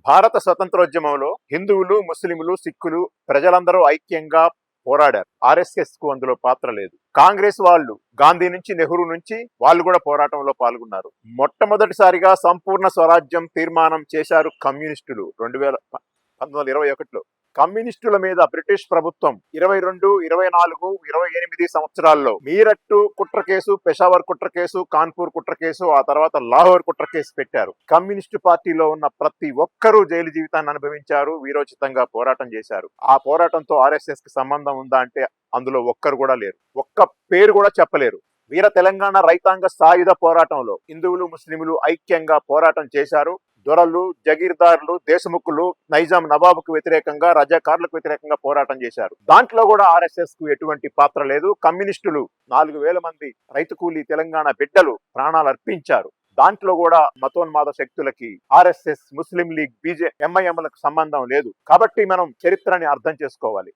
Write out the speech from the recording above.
భారత స్వతంత్రోద్యమంలో హిందువులు, ముస్లింలు, సిక్కులు ప్రజలందరూ ఐక్యంగా పోరాడారు. ఆర్ఎస్ఎస్ కు అందులో పాత్ర లేదు. కాంగ్రెస్ వాళ్ళు గాంధీ నుంచి నెహ్రూ నుంచి వాళ్ళు కూడా పోరాటంలో పాల్గొన్నారు. మొట్టమొదటిసారిగా సంపూర్ణ స్వరాజ్యం తీర్మానం చేశారు కమ్యూనిస్టులు 1921లో. కమ్యూనిస్టుల మీద బ్రిటిష్ ప్రభుత్వం 22, 24, 28 సంవత్సరాల్లో మీరట్టు కుట్ర కేసు, పెషావర్ కుట్ర కేసు, కాన్పూర్ కుట్ర కేసు, ఆ తర్వాత లాహోర్ కుట్ర కేసు పెట్టారు. కమ్యూనిస్టు పార్టీలో ఉన్న ప్రతి ఒక్కరూ జైలు జీవితాన్ని అనుభవించారు, వీరోచితంగా పోరాటం చేశారు. ఆ పోరాటంతో ఆర్ఎస్ఎస్ కి సంబంధం ఉందా అంటే అందులో ఒక్కరు కూడా లేరు, ఒక్క పేరు కూడా చెప్పలేరు. వీర తెలంగాణ రైతాంగ సాయుధ పోరాటంలో హిందువులు, ముస్లింలు ఐక్యంగా పోరాటం చేశారు. దొరలు, జగీర్దారులు, దేశముఖులు నైజాం నవాబుకు వ్యతిరేకంగా, రజాకార్లకు వ్యతిరేకంగా పోరాటం చేశారు. దాంట్లో కూడా ఆర్ఎస్ఎస్ కు ఎటువంటి పాత్ర లేదు. కమ్యూనిస్టులు 4000 మంది రైతు కూలీ తెలంగాణ బిడ్డలు ప్రాణాలు అర్పించారు. దాంట్లో కూడా మతోన్మాద శక్తులకి ఆర్ఎస్ఎస్, ముస్లిం లీగ్, ఎంఐఎంలకు సంబంధం లేదు. కాబట్టి మనం చరిత్రని అర్థం చేసుకోవాలి.